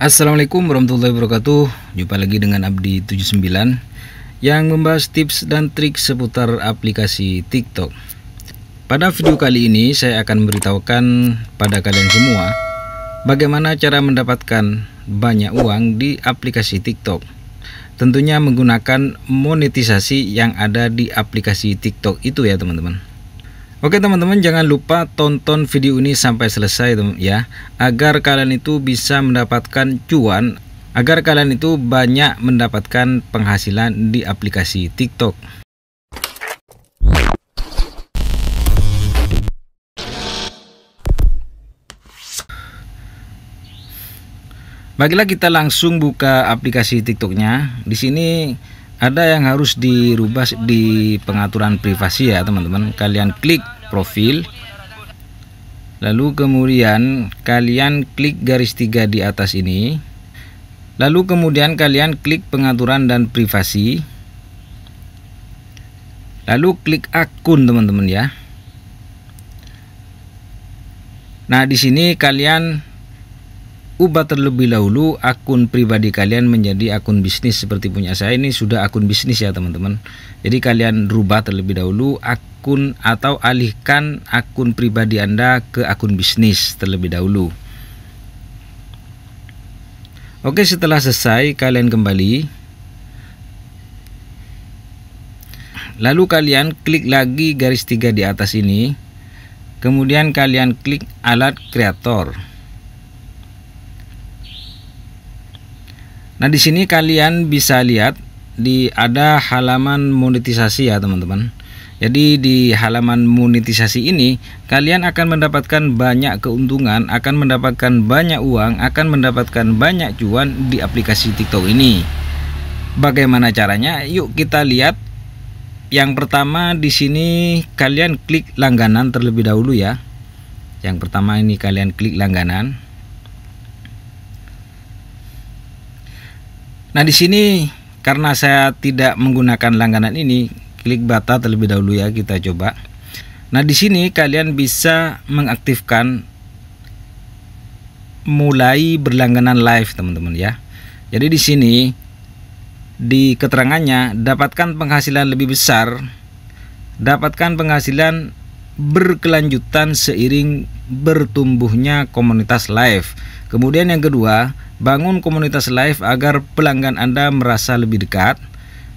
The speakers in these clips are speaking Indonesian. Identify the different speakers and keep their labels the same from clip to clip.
Speaker 1: Assalamualaikum warahmatullahi wabarakatuh. Jumpa lagi dengan Abdi 79 yang membahas tips dan trik seputar aplikasi TikTok. Pada video kali ini saya akan memberitahukan pada kalian semua bagaimana cara mendapatkan banyak uang di aplikasi TikTok. Tentunya menggunakan monetisasi yang ada di aplikasi TikTok itu ya teman-teman. Oke teman-teman, jangan lupa tonton video ini sampai selesai ya, agar kalian itu bisa mendapatkan cuan, agar kalian itu banyak mendapatkan penghasilan di aplikasi TikTok. Baiklah, kita langsung buka aplikasi TikToknya. Di sini ada yang harus dirubah di pengaturan privasi ya teman-teman. Kalian klik profil, lalu kemudian kalian klik garis 3 di atas ini, lalu kemudian kalian klik pengaturan dan privasi, lalu klik akun teman-teman ya. Nah di sini kalian ubah terlebih dahulu akun pribadi kalian menjadi akun bisnis seperti punya saya. Ini sudah akun bisnis ya teman-teman. Jadi kalian rubah terlebih dahulu akun atau alihkan akun pribadi Anda ke akun bisnis terlebih dahulu. Oke, setelah selesai kalian kembali, lalu kalian klik lagi garis 3 di atas ini, kemudian kalian klik alat kreator. Nah di sini kalian bisa lihat ada halaman monetisasi ya teman-teman. Jadi di halaman monetisasi ini kalian akan mendapatkan banyak keuntungan, akan mendapatkan banyak uang, akan mendapatkan banyak cuan di aplikasi TikTok ini. Bagaimana caranya? Yuk kita lihat. Yang pertama di sini kalian klik langganan terlebih dahulu ya. Yang pertama ini kalian klik langganan. Nah di sini karena saya tidak menggunakan langganan ini, klik bata terlebih dahulu ya, kita coba. Nah di sini kalian bisa mengaktifkan mulai berlangganan live teman-teman ya. Jadi di sini di keterangannya, dapatkan penghasilan lebih besar, dapatkan penghasilan berkelanjutan seiring bertumbuhnya komunitas live. Kemudian yang kedua, bangun komunitas live agar pelanggan Anda merasa lebih dekat.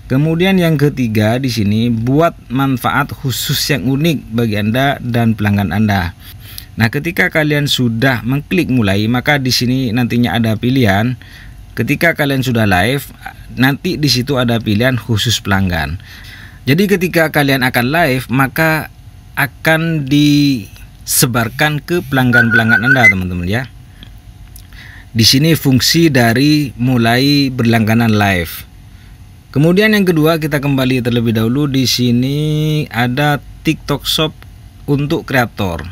Speaker 1: Kemudian yang ketiga di sini, buat manfaat khusus yang unik bagi Anda dan pelanggan Anda. Nah, ketika kalian sudah mengklik mulai, maka di sini nantinya ada pilihan. Ketika kalian sudah live, nanti di situ ada pilihan khusus pelanggan. Jadi ketika kalian akan live, maka akan disebarkan ke pelanggan-pelanggan Anda, teman-teman ya. Di sini fungsi dari mulai berlangganan live. Kemudian yang kedua, kita kembali terlebih dahulu. Di sini ada TikTok Shop untuk kreator.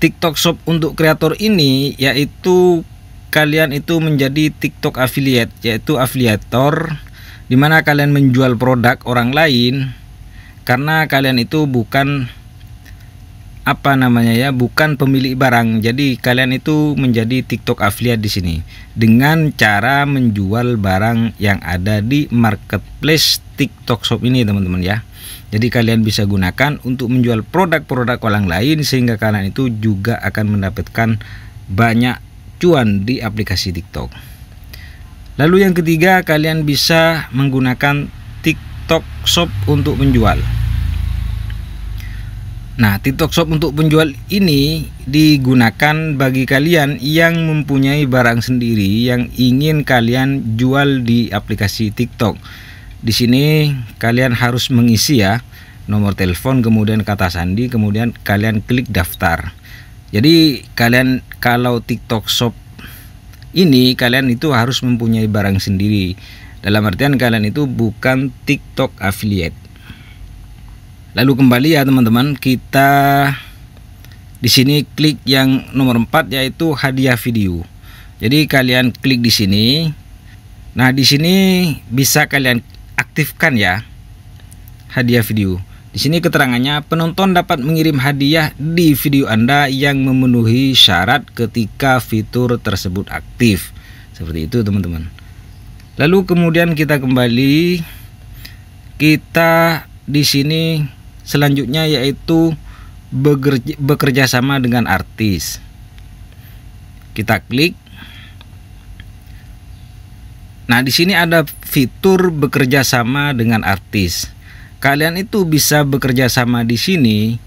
Speaker 1: TikTok Shop untuk kreator ini yaitu kalian itu menjadi TikTok affiliate, yaitu afiliator, dimana kalian menjual produk orang lain karena kalian itu bukan bukan pemilik barang. Jadi kalian itu menjadi TikTok affiliate di sini dengan cara menjual barang yang ada di marketplace TikTok Shop ini teman-teman ya. Jadi kalian bisa gunakan untuk menjual produk-produk orang lain sehingga kalian itu juga akan mendapatkan banyak cuan di aplikasi TikTok. Lalu yang ketiga, kalian bisa menggunakan TikTok Shop untuk menjual. Nah, TikTok Shop untuk penjual ini digunakan bagi kalian yang mempunyai barang sendiri yang ingin kalian jual di aplikasi TikTok. Di sini kalian harus mengisi ya nomor telepon, kemudian kata sandi, kemudian kalian klik daftar. Jadi kalian kalau TikTok Shop ini kalian itu harus mempunyai barang sendiri. Dalam artian kalian itu bukan TikTok affiliate. Lalu kembali ya teman-teman, kita di sini klik yang nomor 4 yaitu hadiah video. Jadi kalian klik di sini. Nah, di sini bisa kalian aktifkan ya hadiah video. Di sini keterangannya, penonton dapat mengirim hadiah di video Anda yang memenuhi syarat ketika fitur tersebut aktif. Seperti itu teman-teman. Lalu kemudian kita kembali, kita di sini selanjutnya yaitu bekerja sama dengan artis. Kita klik. Nah, di sini ada fitur bekerja sama dengan artis. Kalian itu bisa bekerja sama di sini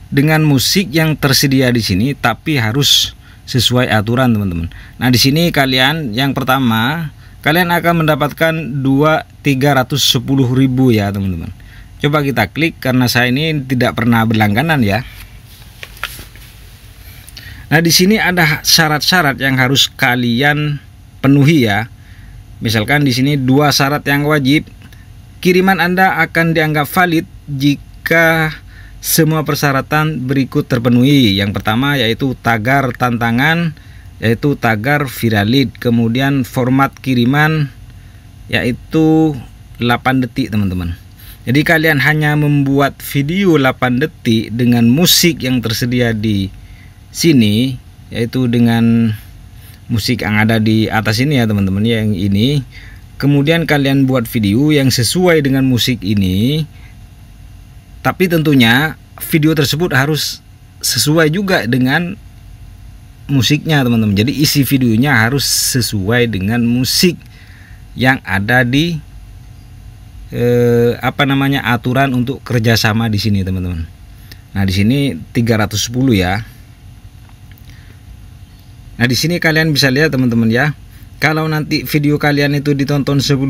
Speaker 1: dengan musik yang tersedia di sini, tapi harus sesuai aturan teman-teman. Nah, di sini kalian yang pertama, kalian akan mendapatkan 310.000 ya teman-teman. Coba kita klik karena saya ini tidak pernah berlangganan ya. Nah, di sini ada syarat-syarat yang harus kalian penuhi ya. Misalkan di sini 2 syarat yang wajib. Kiriman Anda akan dianggap valid jika semua persyaratan berikut terpenuhi. Yang pertama yaitu tagar tantangan, yaitu tagar Viralid. Kemudian format kiriman yaitu 8 detik teman-teman. Jadi kalian hanya membuat video 8 detik dengan musik yang tersedia di sini, yaitu dengan musik yang ada di atas ini ya teman-teman, yang ini. Kemudian kalian buat video yang sesuai dengan musik ini, tapi tentunya video tersebut harus sesuai juga dengan musiknya teman-teman. Jadi isi videonya harus sesuai dengan musik yang ada di aturan untuk kerjasama di sini teman-teman. Nah, di sini 310 ya. Nah, di sini kalian bisa lihat teman-teman ya. Kalau nanti video kalian itu ditonton 10.000,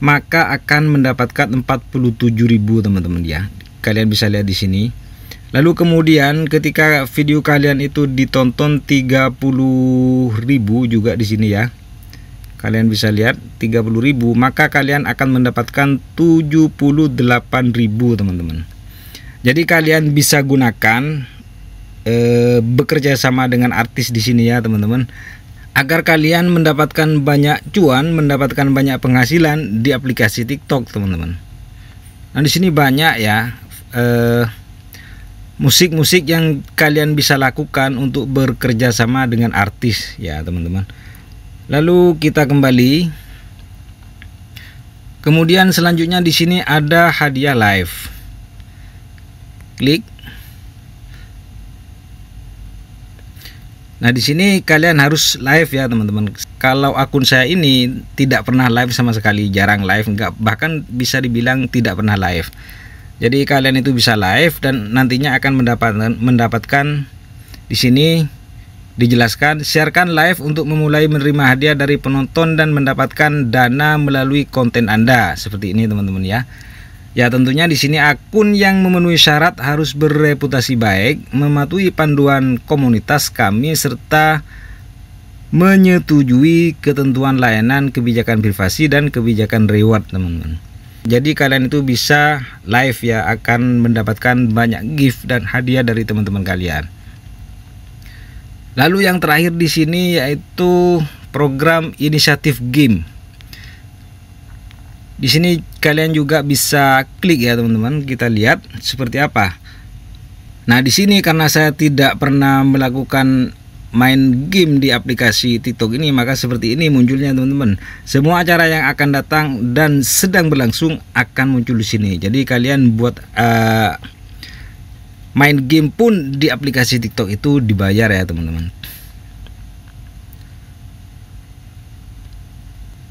Speaker 1: maka akan mendapatkan 47.000 teman-teman ya. Kalian bisa lihat di sini. Lalu kemudian ketika video kalian itu ditonton 30.000 juga di sini ya. Kalian bisa lihat 30.000, maka kalian akan mendapatkan 78.000 teman-teman. Jadi kalian bisa gunakan bekerja sama dengan artis di sini ya teman-teman, agar kalian mendapatkan banyak cuan, mendapatkan banyak penghasilan di aplikasi TikTok teman-teman. Nah, di sini banyak ya musik-musik yang kalian bisa lakukan untuk bekerja sama dengan artis ya teman-teman. Lalu kita kembali. Kemudian selanjutnya di sini ada hadiah live. Klik. Nah, di sini kalian harus live ya teman-teman. Kalau akun saya ini tidak pernah live sama sekali, jarang live, bahkan bisa dibilang tidak pernah live. Jadi kalian itu bisa live dan nantinya akan mendapatkan di sini dijelaskan, sharekan live untuk memulai menerima hadiah dari penonton dan mendapatkan dana melalui konten Anda. Seperti ini teman-teman ya. Ya, tentunya di sini akun yang memenuhi syarat harus berreputasi baik, mematuhi panduan komunitas kami, serta menyetujui ketentuan layanan, kebijakan privasi, dan kebijakan reward teman-teman. Jadi kalian itu bisa live ya, akan mendapatkan banyak gift dan hadiah dari teman-teman kalian. Lalu yang terakhir di sini yaitu program inisiatif game. Di sini kalian juga bisa klik ya teman-teman, kita lihat seperti apa. Nah, di sini karena saya tidak pernah melakukan main game di aplikasi TikTok ini, maka seperti ini munculnya teman-teman. Semua acara yang akan datang dan sedang berlangsung akan muncul di sini. Jadi kalian buat main game pun di aplikasi TikTok itu dibayar ya teman-teman.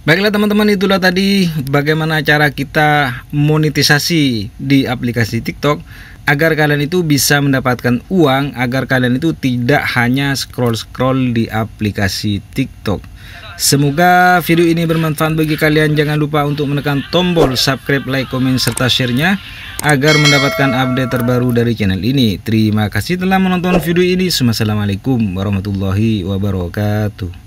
Speaker 1: Baiklah teman-teman, itulah tadi bagaimana cara kita monetisasi di aplikasi TikTok agar kalian itu bisa mendapatkan uang, agar kalian itu tidak hanya scroll-scroll di aplikasi TikTok. Semoga video ini bermanfaat bagi kalian. Jangan lupa untuk menekan tombol subscribe, like, komen, serta share-nya agar mendapatkan update terbaru dari channel ini. Terima kasih telah menonton video ini. Wassalamualaikum warahmatullahi wabarakatuh.